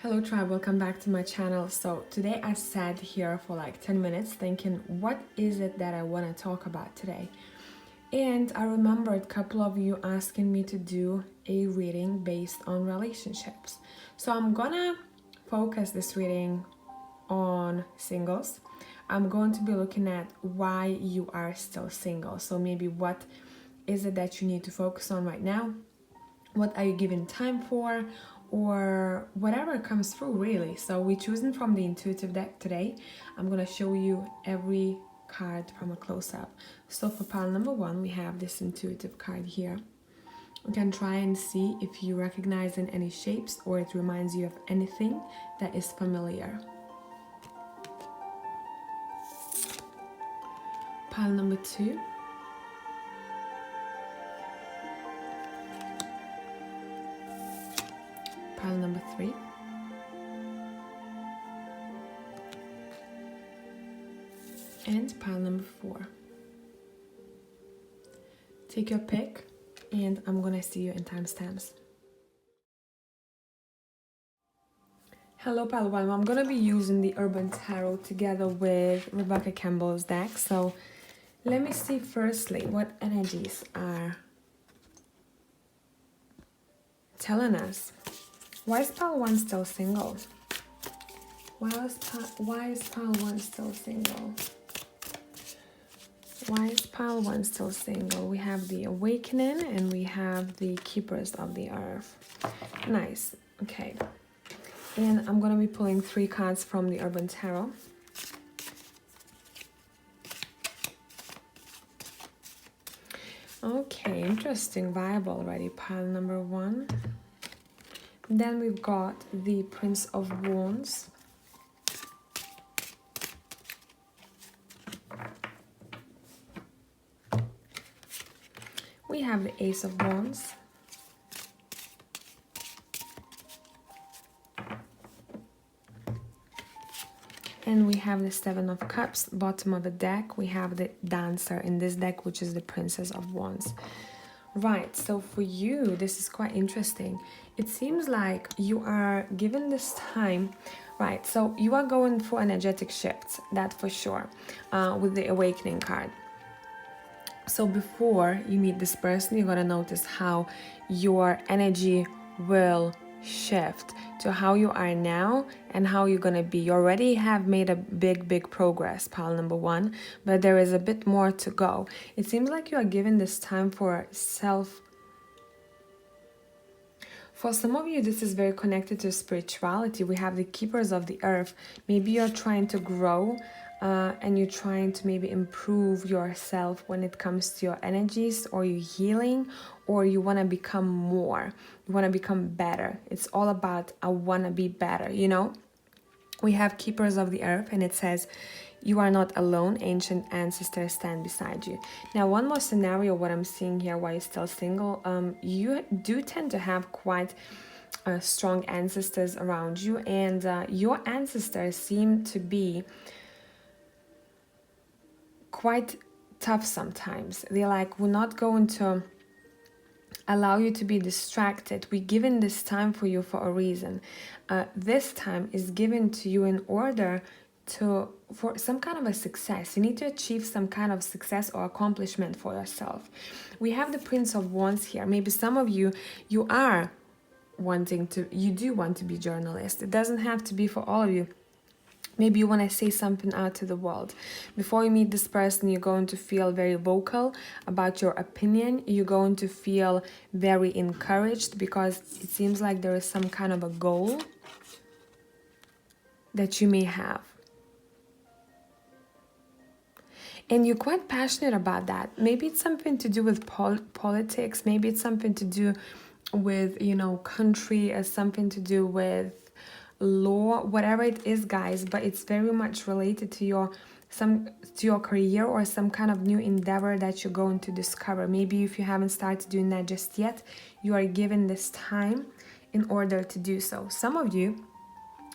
Hello tribe, welcome back to my channel. So today I sat here for like 10 minutes thinking, what is it that I want to talk about today? And I remembered a couple of you asking me to do a reading based on relationships. So I'm gonna focus this reading on singles. I'm going to be looking at why you are still single. So maybe what is it that you need to focus on right now? What are you giving time for? Or whatever comes through, really. So we're choosing from the intuitive deck today. I'm gonna show you every card from a close-up. So for pile number one, we have this intuitive card here. You can try and see if you recognize in any shapes or it reminds you of anything that is familiar. Pile number two. Pile number three. And pile number four. Take your pick and I'm gonna see you in timestamps. Hello pile one, I'm gonna be using the Urban Tarot together with Rebecca Campbell's deck. So let me see firstly what energies are telling us. Why is pile one still single? Why is pile one still single? Why is pile one still single? We have the Awakening and we have the Keepers of the Earth. Nice. Okay. And I'm going to be pulling 3 cards from the Urban Tarot. Okay, interesting vibe already. Pile number one. Then we've got the Prince of Wands. We have the Ace of Wands. And we have the Seven of Cups. Bottom of the deck, we have the Dancer in this deck, which is the Princess of Wands. Right, so for you, this is quite interesting. It seems like you are given this time, right? So you are going through energetic shifts, that for sure, with the Awakening card. So before you meet this person, you're gonna notice how your energy will shift to how you are now and how you're gonna be. You already have made a big progress, pile number one, but there is a bit more to go. It seems like you are given this time for self. For some of you, this is very connected to spirituality. We have the Keepers of the Earth. Maybe you're trying to grow and you're trying to maybe improve yourself when it comes to your energies, or you're healing, or you want to become more. You want to become better. It's all about, I want to be better, you know? We have Keepers of the Earth and it says, you are not alone, ancient ancestors stand beside you. Now, one more scenario, what I'm seeing here while you're still single, you do tend to have quite strong ancestors around you, and your ancestors seem to be quite tough sometimes. They're like, we're not going to allow you to be distracted. We're given this time for you for a reason. This time is given to you in order for some kind of a success. You need to achieve some kind of success or accomplishment for yourself. We have the Prince of Wands here. Maybe some of you, you do want to be journalist. It doesn't have to be for all of you. Maybe you want to say something out to the world. Before you meet this person, you're going to feel very vocal about your opinion. You're going to feel very encouraged because it seems like there is some kind of a goal that you may have. And you're quite passionate about that. Maybe it's something to do with politics. Maybe it's something to do with, you know, country, or something to do with law, whatever it is, guys. But it's very much related to your career or some kind of new endeavor that you're going to discover. Maybe if you haven't started doing that just yet, you are given this time in order to do so. Some of you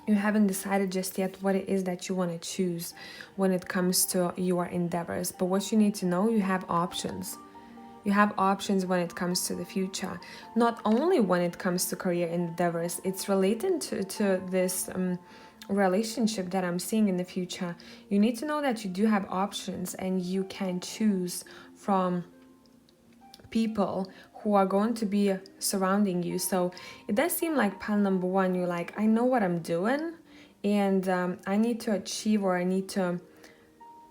haven't decided just yet what it is that you want to choose when it comes to your endeavors. But what you need to know, you have options. You have options when it comes to the future. Not only when it comes to career endeavors, it's related to this relationship that I'm seeing in the future. You need to know that you do have options and you can choose from people who are going to be surrounding you. So it does seem like pile number one, you're like, I know what I'm doing, and I need to achieve, or I need to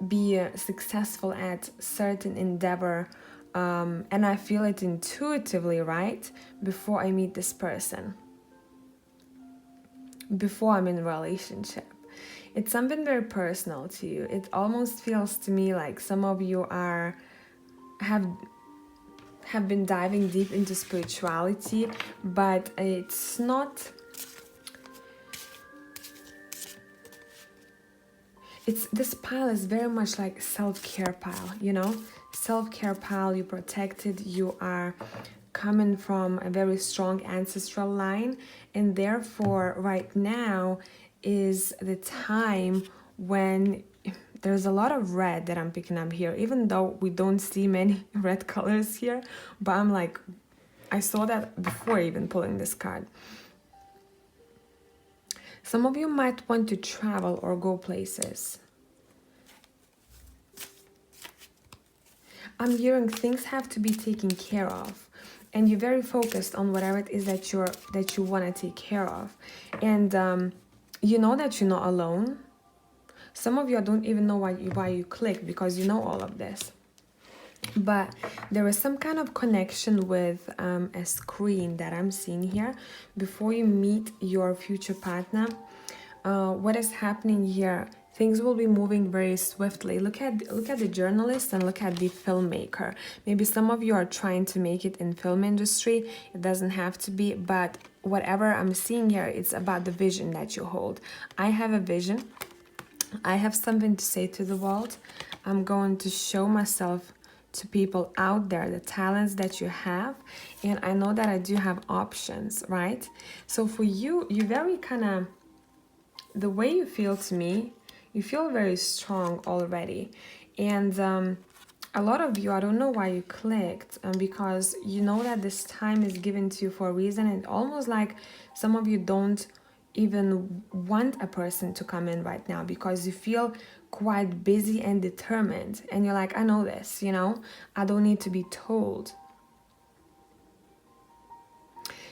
be successful at certain endeavor, and I feel it intuitively, right, before I meet this person, before I'm in a relationship. It's something very personal to you. It almost feels to me like some of you have been diving deep into spirituality, but it's not, this pile is very much like self-care pile, you know, self-care pile. You're protected, you are coming from a very strong ancestral line, and therefore right now is the time when there's a lot of red that I'm picking up here, even though we don't see many red colors here, but I'm like, I saw that before even pulling this card. Some of you might want to travel or go places. I'm hearing things have to be taken care of, and you're very focused on whatever it is that you want to take care of, and you know that you're not alone. Some of you don't even know why you click, because you know all of this. But there is some kind of connection with a screen that I'm seeing here before you meet your future partner. What is happening here? Things will be moving very swiftly. Look at the journalist and look at the filmmaker. Maybe some of you are trying to make it in film industry. It doesn't have to be, but whatever I'm seeing here, it's about the vision that you hold. I have a vision. I have something to say to the world. I'm going to show myself to people out there, the talents that you have, and I know that I do have options, right? So for you, you very kind of, the way you feel to me, you feel very strong already, and a lot of you, I don't know why you clicked, because you know that this time is given to you for a reason, and almost like some of you don't even want a person to come in right now because you feel quite busy and determined, and you're like, I know this, you know, I don't need to be told.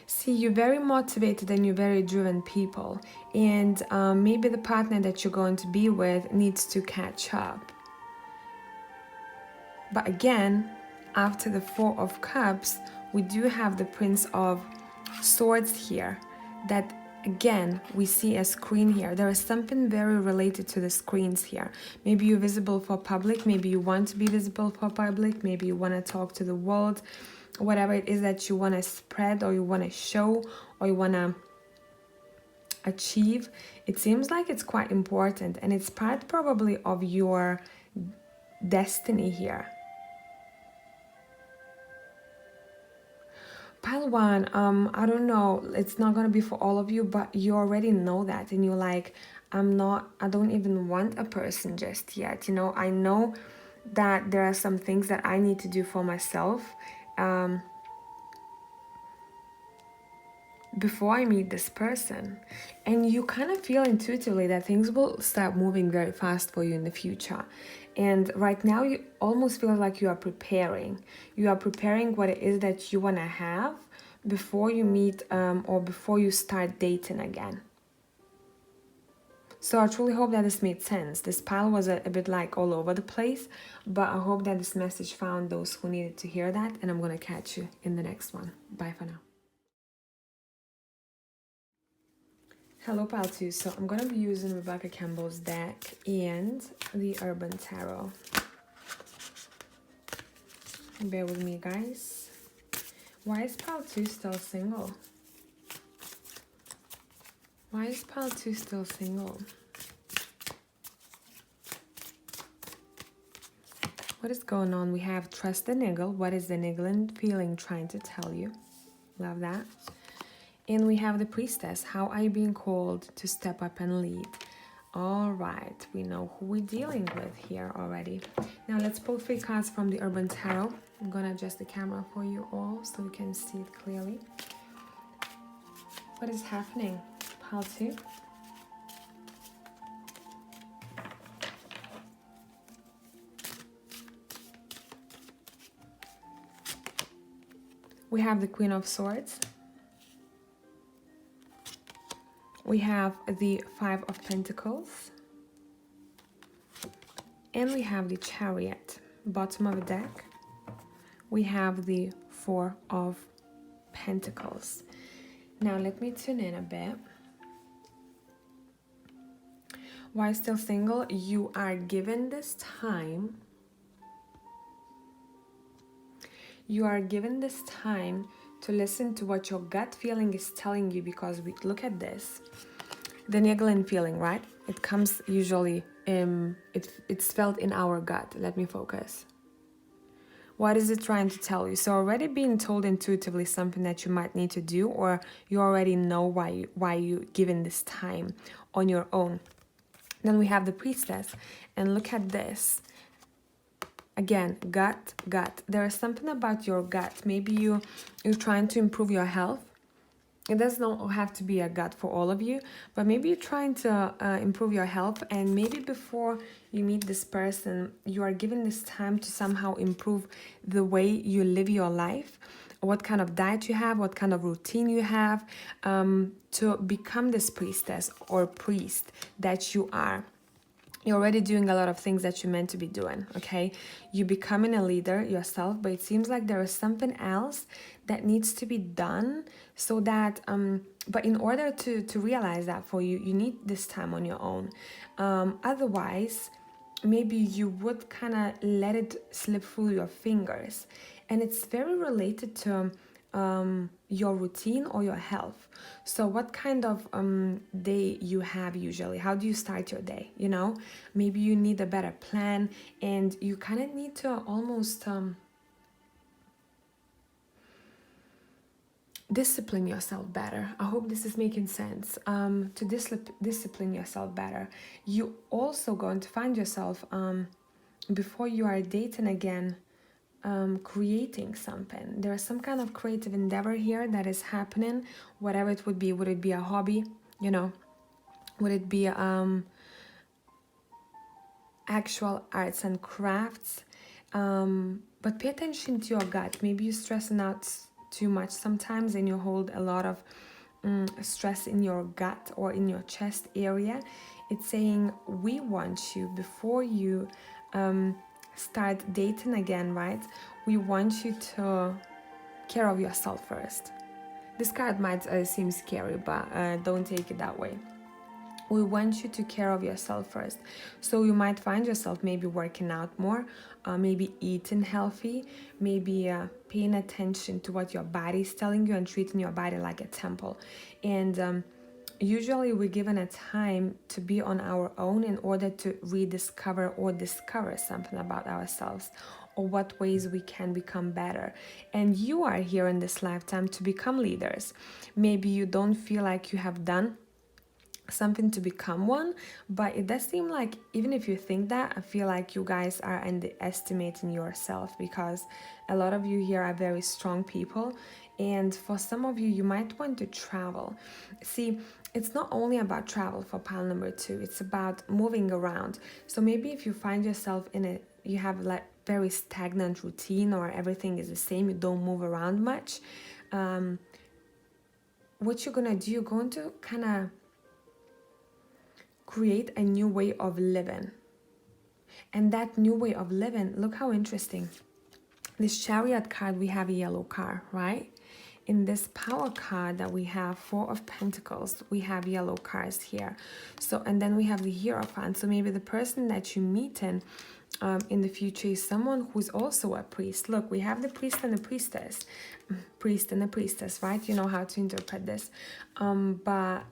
See, you're very motivated and you're very driven people, and maybe the partner that you're going to be with needs to catch up. But again, after the Four of Cups, we do have the Prince of Swords here, that again, we see a screen here. There is something very related to the screens here. Maybe you're visible for public, maybe you want to be visible for public, maybe you want to talk to the world, whatever it is that you want to spread or you want to show or you want to achieve. It seems like it's quite important, and it's part probably of your destiny here. Pile one, I don't know, it's not gonna be for all of you, but you already know that, and you're like, I don't even want a person just yet, you know. I know that there are some things that I need to do for myself before I meet this person. And you kind of feel intuitively that things will start moving very fast for you in the future. And right now you almost feel like you are preparing. You are preparing what it is that you want to have before you meet or before you start dating again. So I truly hope that this made sense. This pile was a bit like all over the place, but I hope that this message found those who needed to hear that, and I'm going to catch you in the next one. Bye for now. Hello Pile 2, so I'm going to be using Rebecca Campbell's deck and the Urban Tarot. Bear with me, guys. Why is Pile 2 still single? Why is Pile 2 still single? What is going on? We have Trust the Niggle. What is the niggling feeling trying to tell you? Love that. And we have the Priestess. How are you being called to step up and lead? All right, we know who we're dealing with here already. Now let's pull 3 cards from the Urban Tarot. I'm gonna adjust the camera for you all so you can see it clearly. What is happening? Pile 2. We have the Queen of Swords. We have the 5 of Pentacles. And we have the Chariot. Bottom of the deck, we have the 4 of Pentacles. Now let me tune in a bit. While still single, you are given this time. You are given this time to listen to what your gut feeling is telling you, because we look at this. The niggling feeling, right? It comes usually, it's felt in our gut. Let me focus. What is it trying to tell you? So already being told intuitively something that you might need to do, or you already know why you given this time on your own. Then we have the Priestess, and look at this. Again, gut. There is something about your gut. Maybe you're trying to improve your health. It does not have to be a gut for all of you, but maybe you're trying to improve your health, and maybe before you meet this person, you are given this time to somehow improve the way you live your life, what kind of diet you have, what kind of routine you have, to become this priestess or priest that you are. You're already doing a lot of things that you're meant to be doing, okay? You're becoming a leader yourself, but it seems like there is something else that needs to be done, so that, but in order to realize that for you, you need this time on your own. Otherwise, maybe you would kind of let it slip through your fingers. And it's very related to your routine or your health. So what kind of day you have usually? How do you start your day? You know, maybe you need a better plan, and you kind of need to almost discipline yourself better. I hope this is making sense. To discipline yourself better. You also going to find yourself before you are dating again, creating something. There's some kind of creative endeavor here that is happening, whatever it would be. Would it be a hobby? You know, would it be actual arts and crafts? But pay attention to your gut. Maybe you're stressing out too much sometimes, and you hold a lot of stress in your gut or in your chest area. It's saying, we want you, before you start dating again, right? We want you to care of yourself first. This card might seem scary, but don't take it that way. We want you to care of yourself first. So you might find yourself maybe working out more, maybe eating healthy, maybe paying attention to what your body is telling you and treating your body like a temple. And usually we're given a time to be on our own in order to rediscover or discover something about ourselves, or what ways we can become better. And you are here in this lifetime to become leaders. Maybe you don't feel like you have done something to become one, but it does seem like, even if you think that, I feel like you guys are underestimating yourself, because a lot of you here are very strong people, and for some of you, you might want to travel. See, it's not only about travel for pile number 2, it's about moving around. So maybe if you find yourself you have like very stagnant routine, or everything is the same, you don't move around much, what you're gonna do, you're going to kind of create a new way of living. And that new way of living, look how interesting. This Chariot card, we have a yellow car, right? In this Power card that we have, 4 of Pentacles, we have yellow cars here. So, and then we have the Hierophant. So maybe the person that you meet in the future is someone who's also a priest. Look, we have the priest and the priestess. Priest and the priestess, right? You know how to interpret this. But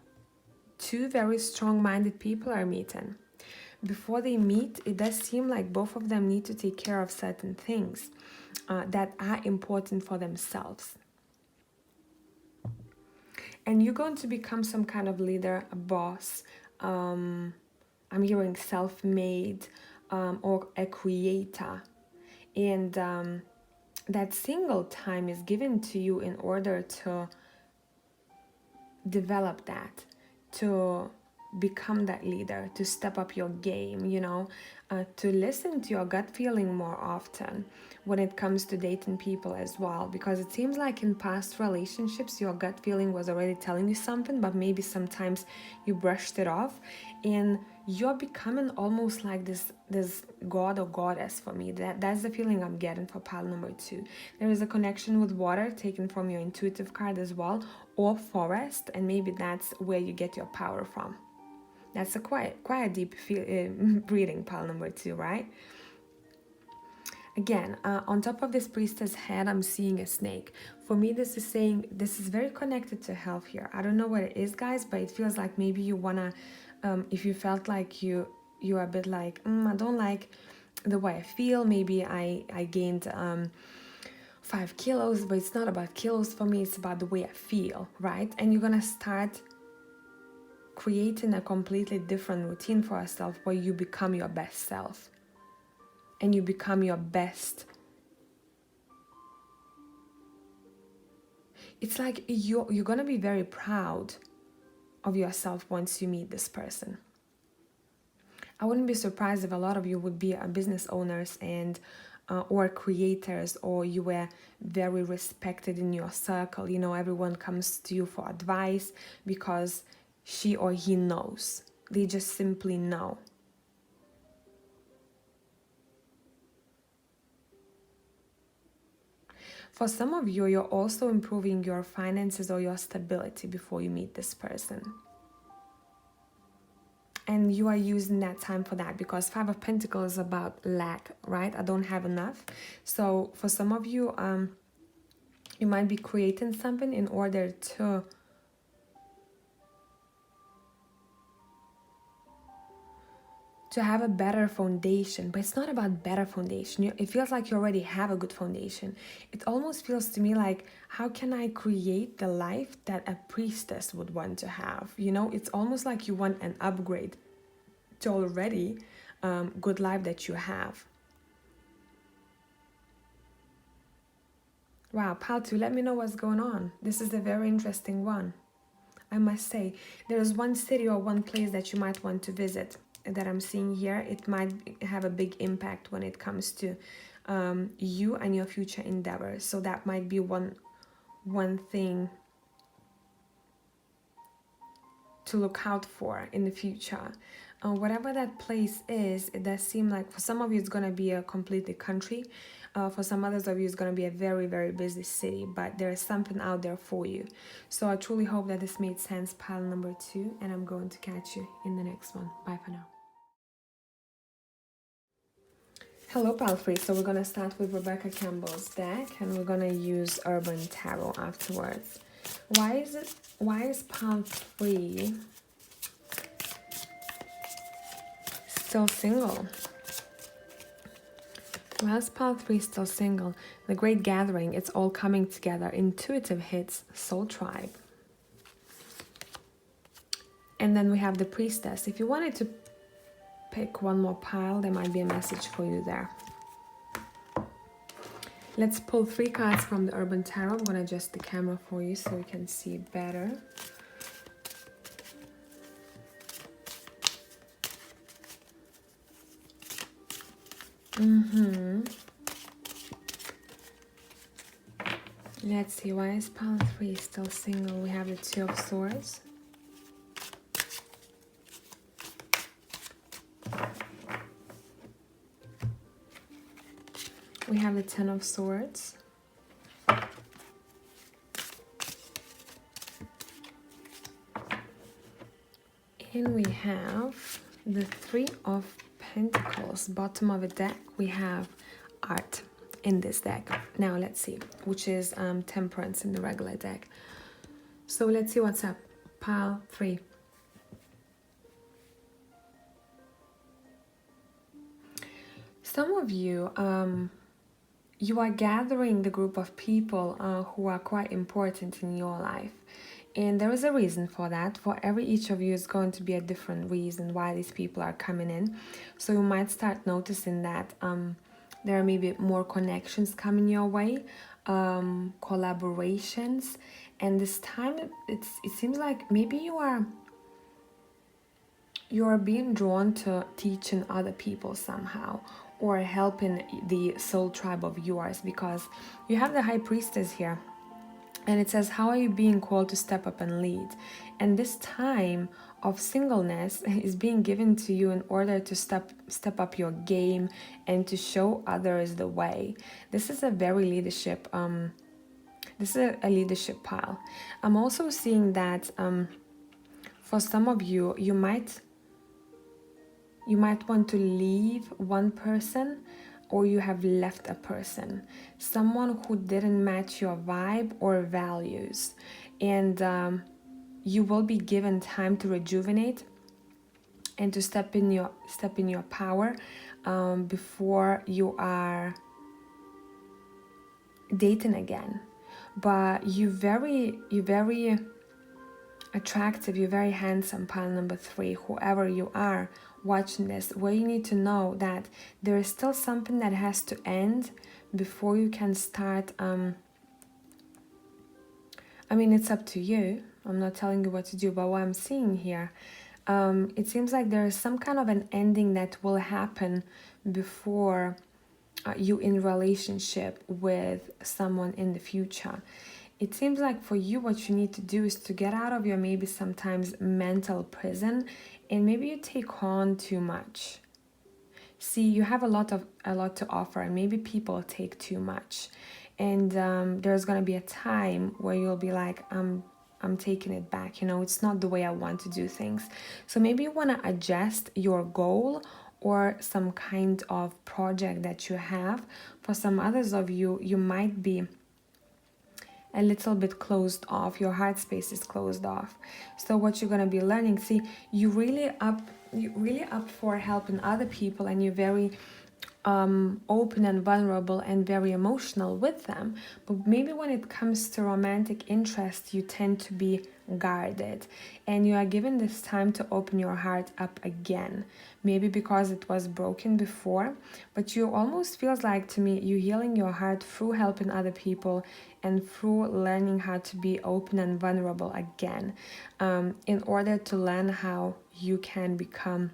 2 very strong-minded people are meeting. Before they meet, it does seem like both of them need to take care of certain things that are important for themselves. And you're going to become some kind of leader, a boss, I'm hearing self-made or a creator. And that single time is given to you in order to develop that, to become that leader, to step up your game, to listen to your gut feeling more often when it comes to dating people as well, because it seems like in past relationships your gut feeling was already telling you something, but maybe sometimes you brushed it off, and you're becoming almost like this god or goddess. For me, that's the feeling I'm getting for pile number 2. There is a connection with water taken from your intuitive card as well, or forest, and maybe that's where you get your power from. That's a quite a deep reading, pile number 2, right? Again, on top of this priestess head, I'm seeing a snake. For me, this is saying this is very connected to health here. I don't know what it is, guys, but it feels like maybe you wanna, if you felt like you're a bit like, I don't like the way I feel. Maybe I gained 5 kilos, but it's not about kilos for me. It's about the way I feel, right? And you're gonna start creating a completely different routine for yourself where you become your best self. And you become your best. It's like you're gonna be very proud of yourself once you meet this person. I wouldn't be surprised if a lot of you would be business owners and or creators, or you were very respected in your circle. Everyone comes to you for advice because she or he knows. They just simply know. For some of you, you're also improving your finances or your stability before you meet this person. And you are using that time for that, because 5 of Pentacles is about lack, right? I don't have enough. So for some of you, you might be creating something in order to have a better foundation. But it's not about better foundation. It feels like you already have a good foundation. It almost feels to me like, how can I create the life that a priestess would want to have? It's almost like you want an upgrade to already good life that you have. Wow, pile 2, let me know what's going on. This is a very interesting one. I must say, there is one city or one place that you might want to visit that I'm seeing here. It might have a big impact when it comes to you and your future endeavors. So that might be one thing to look out for in the future. Whatever that place is, it does seem like for some of you it's going to be a completely country. For some others of you it's going to be a very, very busy city, but there is something out there for you. So I truly hope that this made sense, pile number 2, and I'm going to catch you in the next one. Bye for now. Hello, pile 3. So we're going to start with Rebecca Campbell's deck, and we're going to use Urban Tarot afterwards. Why is pile 3 still single? Why is pile 3 still single? The Great Gathering, it's all coming together. Intuitive hits, Soul Tribe. And then we have the Priestess. If you wanted to pick one more pile, there might be a message for you there. Let's pull 3 cards from the Urban Tarot. I'm going to adjust the camera for you so you can see better. Let's see, why is pile 3 still single? We have the 2 of Swords. We have the 10 of Swords. And we have the 3 of Pentacles. Bottom of the deck, we have art in this deck. Now let's see, which is Temperance in the regular deck. So let's see what's up. Pile 3. Some of you, you are gathering the group of people who are quite important in your life. And there is a reason for that. For each of you is going to be a different reason why these people are coming in. So you might start noticing that there are maybe more connections coming your way, collaborations, and this time it seems like maybe you are being drawn to teaching other people somehow, or helping the soul tribe of yours, because you have the high priestess here. And it says, how are you being called to step up and lead? And this time of singleness is being given to you in order to step up your game and to show others the way. This is a very leadership, this is a leadership pile. I'm also seeing that for some of you, you might want to leave one person, or you have left a person, someone who didn't match your vibe or values, and you will be given time to rejuvenate and to step in your power before you are dating again. But you're very attractive, you're very handsome, pile number 3, whoever you are watching this, where you need to know that there is still something that has to end before you can start. I mean, it's up to you. I'm not telling you what to do, but what I'm seeing here, it seems like there is some kind of an ending that will happen before you in relationship with someone in the future. It seems like for you, what you need to do is to get out of your maybe sometimes mental prison, and maybe you take on too much. See, you have a lot to offer, and maybe people take too much, and there's gonna be a time where you'll be like, I'm taking it back. It's not the way I want to do things. So maybe you want to adjust your goal or some kind of project that you have. For some others of you, you might be a little bit closed off. Your heart space is closed off. So what you're going to be learning, see, you're really up for helping other people, and you're very open and vulnerable and very emotional with them. But maybe when it comes to romantic interest, you tend to be guarded, and you are given this time to open your heart up again, maybe because it was broken before. But you almost feels like, to me, you're healing your heart through helping other people and through learning how to be open and vulnerable again, in order to learn how you can become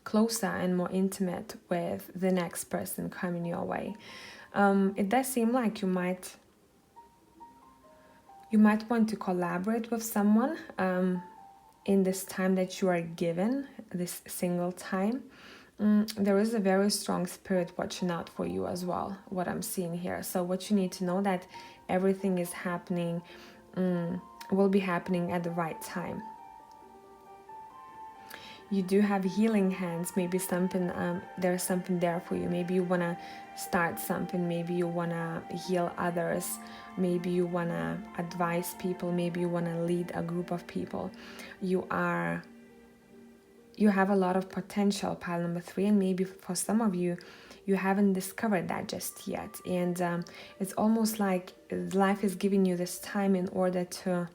closer and more intimate with the next person coming your way. It does seem like you might want to collaborate with someone in this time that you are given, this single time. There is a very strong spirit watching out for you as well, what I'm seeing here. So what you need to know, that everything is happening, will be happening at the right time. You do have healing hands. Maybe something, there's something there for you. Maybe you want to start something. Maybe you want to heal others. Maybe you want to advise people. Maybe you want to lead a group of people. You have a lot of potential, pile number 3, and maybe for some of you, you haven't discovered that just yet. And it's almost like life is giving you this time in order to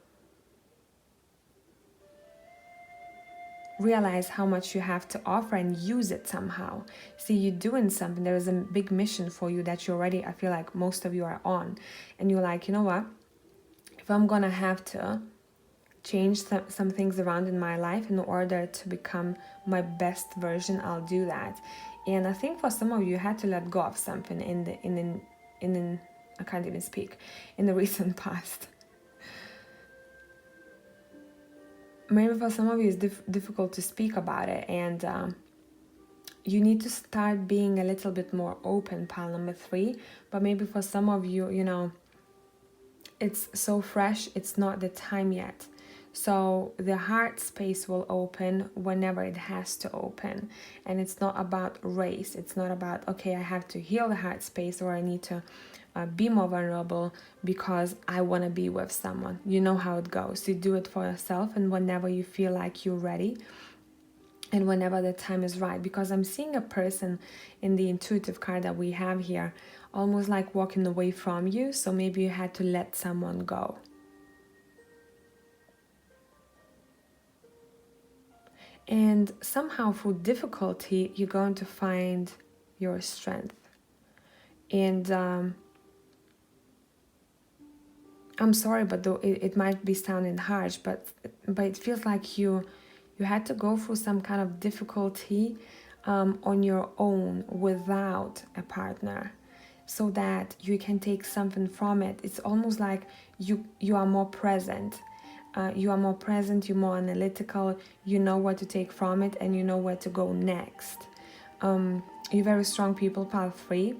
realize how much you have to offer and use it somehow. See, you're doing something. There is a big mission for you that you already, I feel like most of you are on. And you're like, you know what? If I'm gonna have to change some things around in my life in order to become my best version, I'll do that. And I think for some of you, you had to let go of something in I can't even speak, in the recent past. Maybe for some of you it's difficult to speak about it, and you need to start being a little bit more open, pile number 3. But maybe for some of you, it's so fresh, it's not the time yet. So the heart space will open whenever it has to open. And it's not about race. It's not about, okay, I have to heal the heart space, or I need to be more vulnerable because I want to be with someone. You know how it goes. You do it for yourself, and whenever you feel like you're ready, and whenever the time is right. Because I'm seeing a person in the intuitive card that we have here, almost like walking away from you. So maybe you had to let someone go. And somehow through difficulty, you're going to find your strength. And I'm sorry, but though it might be sounding harsh, but it feels like you had to go through some kind of difficulty on your own without a partner, so that you can take something from it. It's almost like you are more present. You're more analytical, you know what to take from it, and you know where to go next. You're very strong people, pile 3,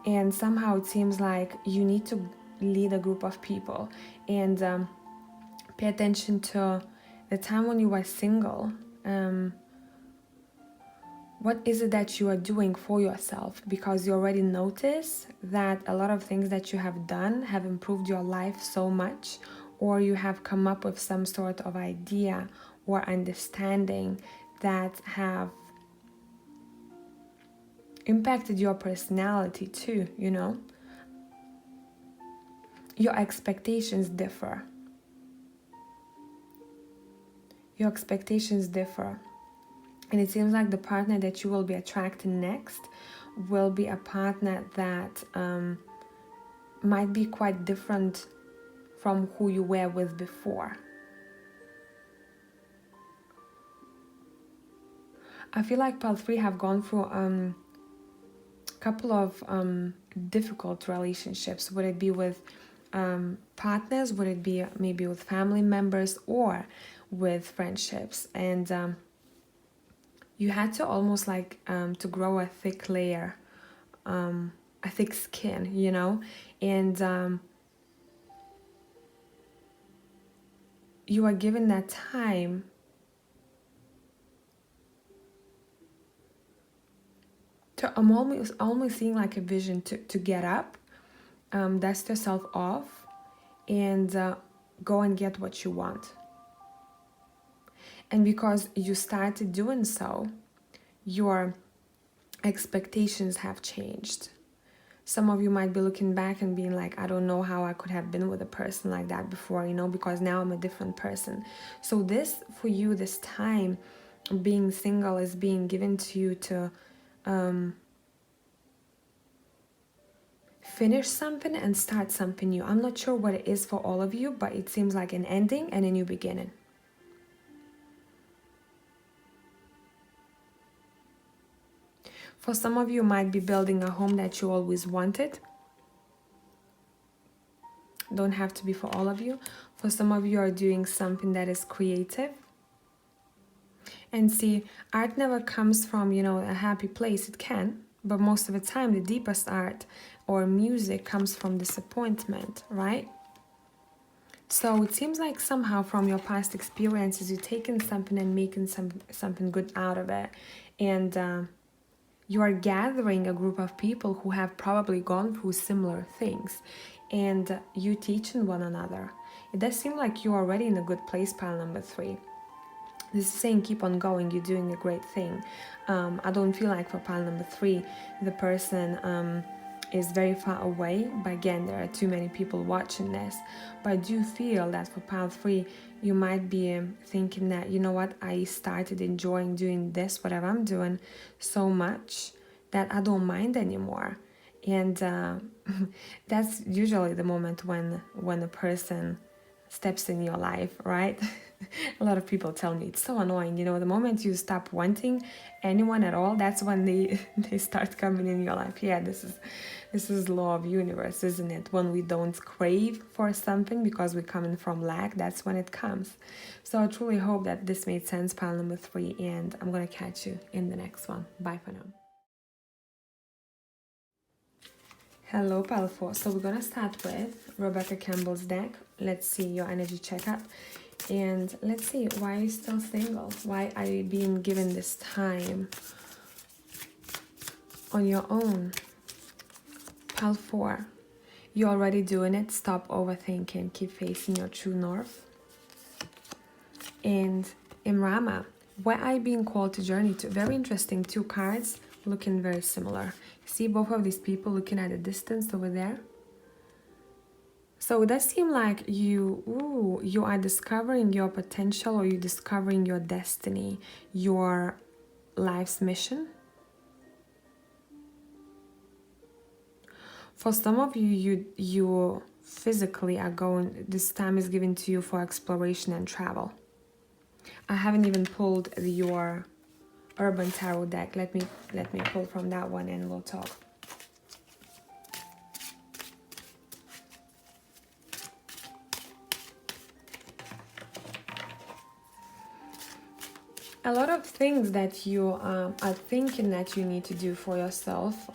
and somehow it seems like you need to lead a group of people. And pay attention to the time when you were single. What is it that you are doing for yourself? Because you already notice that a lot of things that you have done have improved your life so much, or you have come up with some sort of idea or understanding that have impacted your personality too, you know? Your expectations differ. Your expectations differ. And it seems like the partner that you will be attracting next will be a partner that might be quite different from who you were with before. I feel like pile 3 have gone through a couple of difficult relationships. Would it be with partners? Would it be maybe with family members or with friendships? And you had to almost like to grow a thick layer, a thick skin, you know? And you are given that time to, I'm almost seeing like a vision to get up, dust yourself off, and go and get what you want. And because you started doing so, your expectations have changed. Some of you might be looking back and being like, I don't know how I could have been with a person like that before, you know, because now I'm a different person. So this, for you, this time being single is being given to you to finish something and start something new. I'm not sure what it is for all of you, but it seems like an ending and a new beginning. For some of you, might be building a home that you always wanted. Don't have to be for all of you. For some of you are doing something that is creative. And see, art never comes from, you know, a happy place. It can, but most of the time, the deepest art or music comes from disappointment, right? So it seems like somehow from your past experiences, you're taking something and making something good out of it. And you are gathering a group of people who have probably gone through similar things, and you teaching one another. It does seem like you're already in a good place, pile number 3. This is saying keep on going, you're doing a great thing. I don't feel like for pile number 3, the person is very far away, but again, there are too many people watching this. But I do feel that for pile 3, you might be thinking that, you know what, I started enjoying doing this, whatever I'm doing, so much that I don't mind anymore. And that's usually the moment when a person steps in your life, right? A lot of people tell me it's so annoying, you know, the moment you stop wanting anyone at all, that's when they start coming in your life. Yeah, this is law of universe, isn't it? When we don't crave for something because we're coming from lack, that's when it comes. So I truly hope that this made sense, pile number 3, and I'm gonna catch you in the next one. Bye for now. Hello, pile 4. So we're gonna start with Rebecca Campbell's deck. Let's see your energy checkup. And let's see, why are you still single? Why are you being given this time on your own? Pile 4, you're already doing it. Stop overthinking. Keep facing your true north. And Imrama, where are you being called to journey to? Very interesting. 2 cards looking very similar. See both of these people looking at a distance over there? So it does seem like you are discovering your potential, or you're discovering your destiny, your life's mission. For some of you, you physically are going, this time is given to you for exploration and travel. I haven't even pulled your Urban Tarot deck. Let me pull from that one and we'll talk. A lot of things that you are thinking that you need to do for yourself,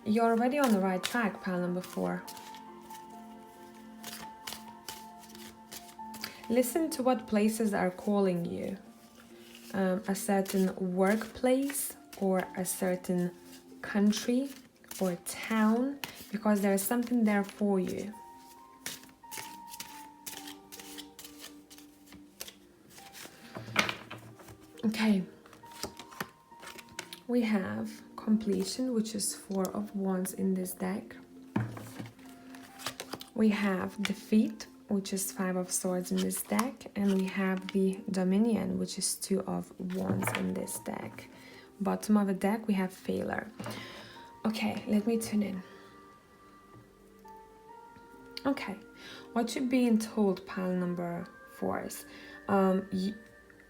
you're already on the right track, pile number 4. Listen to what places are calling you. A certain workplace or a certain country or town, because there is something there for you. Okay, we have completion, which is 4 of Wands in this deck. We have defeat, which is 5 of Swords in this deck, and we have the Dominion, which is 2 of Wands in this deck. Bottom of the deck, we have failure. Okay, let me tune in. Okay, what you're being told, pile number 4s,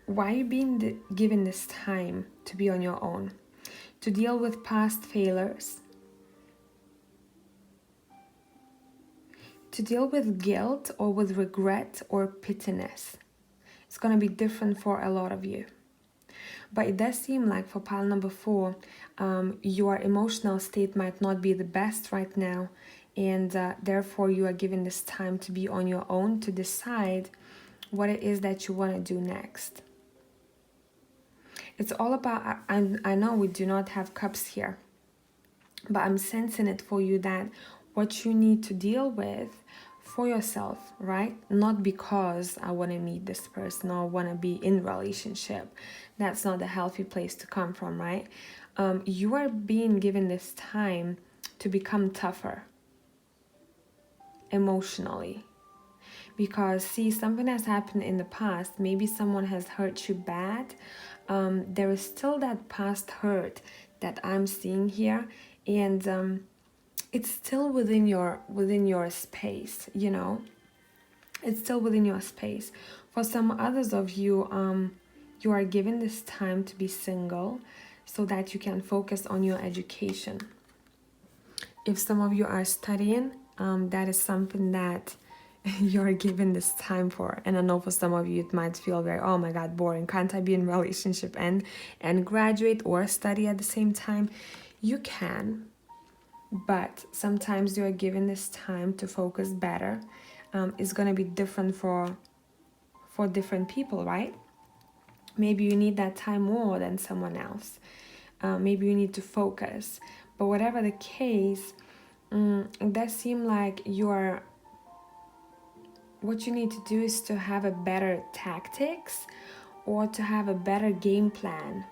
why are you being given this time to be on your own, to deal with past failures, to deal with guilt or with regret or pittiness. It's going to be different for a lot of you. But it does seem like for pile number 4, your emotional state might not be the best right now, and therefore you are given this time to be on your own to decide what it is that you want to do next. It's all about, I know we do not have cups here, but I'm sensing it for you that what you need to deal with for yourself, right? Not because I want to meet this person or want to be in relationship. That's not a healthy place to come from, right? You are being given this time to become tougher emotionally. Because see, something has happened in the past. Maybe someone has hurt you bad. There is still that past hurt that I'm seeing here, and it's still within your space, you know. It's still within your space. For some others of you, you are given this time to be single so that you can focus on your education. If some of you are studying, that is something that you're given this time for. And I know for some of you it might feel very, oh my god, boring, can't I be in a relationship and graduate or study at the same time? You can, but sometimes you are given this time to focus better. It's going to be different for different people, right? Maybe you need that time more than someone else. Maybe you need to focus, but whatever the case, it does seem like what you need to do is to have a better tactics or to have a better game plan.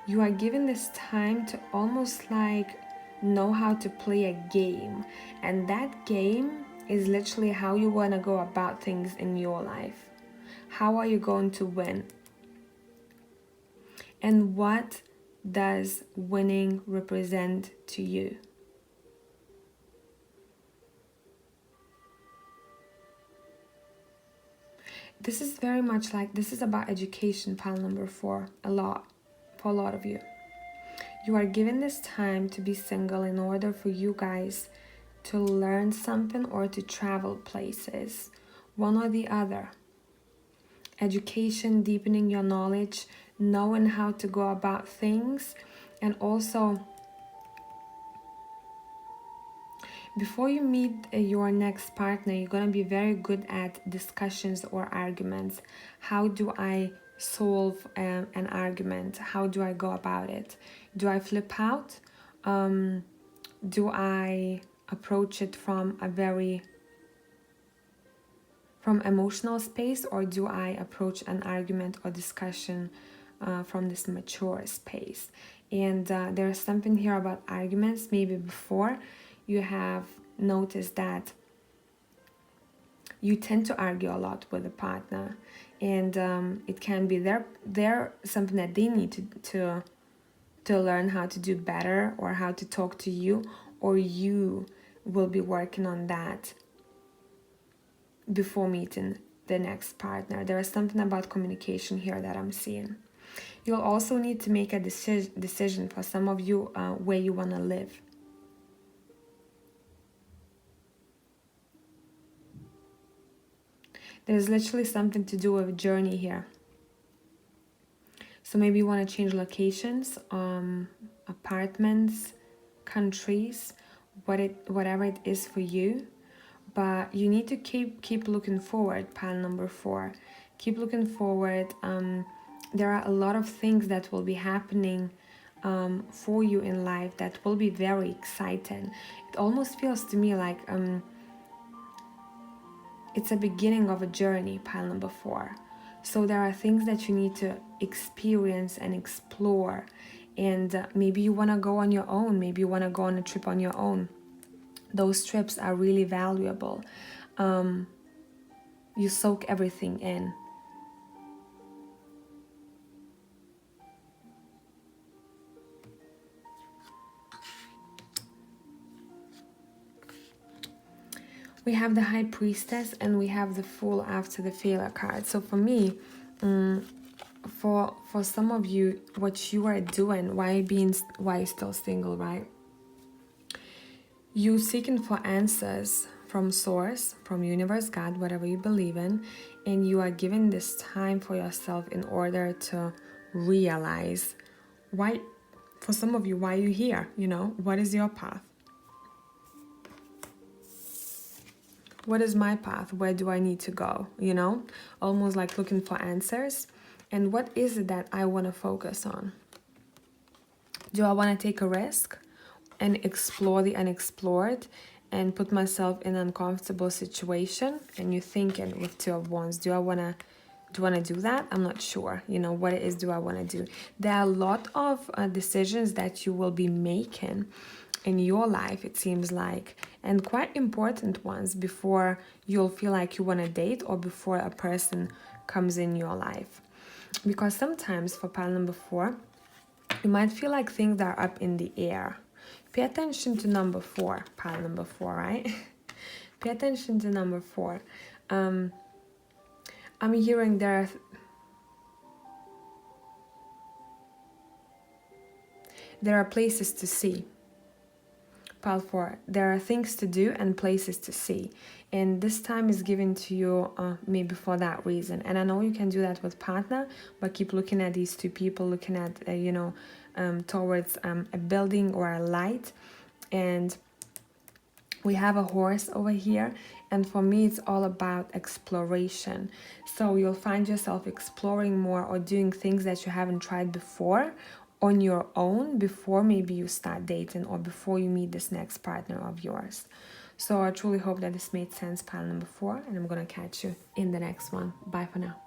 You are given this time to almost like know how to play a game, and that game is literally how you want to go about things in your life. How are you going to win? And what does winning represent to you? This is very much like, this is about education, pile number 4, for a lot of you. You are given this time to be single in order for you guys to learn something or to travel places, one or the other. Education, deepening your knowledge, knowing how to go about things, and also before you meet your next partner, you're going to be very good at discussions or arguments. How do I solve an argument? How do I go about it? Do I flip out? Do I approach it from emotional space, or do I approach an argument or discussion from this mature space? And there's something here about arguments. Maybe before you have noticed that you tend to argue a lot with a partner, and it can be they're something that they need to learn how to do better, or how to talk to you, or you will be working on that before meeting the next partner. There is something about communication here that I'm seeing. You'll also need to make a decision for some of you where you want to live. There's literally something to do with a journey here. So maybe you want to change locations, apartments, countries, whatever it is for you. But you need to keep looking forward, pile number 4. Keep looking forward. There are a lot of things that will be happening for you in life that will be very exciting. It almost feels to me like it's a beginning of a journey, pile number 4. So there are things that you need to experience and explore. And maybe you want to go on your own. Maybe you want to go on a trip on your own. Those trips are really valuable. You soak everything in. We have the High Priestess and we have the Fool after the Failure card. So for me, for some of you, what you are doing, why you're still single, right? You seeking for answers from source, from universe, God, whatever you believe in, and you are giving this time for yourself in order to realize why, for some of you, why you're here, you know, what is your path? What is my path? Where do I need to go? You know, almost like looking for answers. And what is it that I want to focus on? Do I want to take a risk and explore the unexplored and put myself in an uncomfortable situation? And you're thinking with 2 of Wands, do I want to do that? I'm not sure. You know, what it is do I want to do? There are a lot of decisions that you will be making in your life, it seems like, and quite important ones before you'll feel like you want to date or before a person comes in your life. Because sometimes for pile number 4, you might feel like things are up in the air. Pay attention to number 4, pile number 4, right? Pay attention to number 4. I'm hearing there are places to see. Pile 4, there are things to do and places to see, and this time is given to you maybe for that reason. And I know you can do that with partner, but keep looking at these 2 people, looking at you know, towards a building or a light. And we have a horse over here, and for me it's all about exploration. So you'll find yourself exploring more or doing things that you haven't tried before on your own, before maybe you start dating or before you meet this next partner of yours. So I truly hope that this made sense, pile number 4, and I'm gonna catch you in the next one. Bye for now.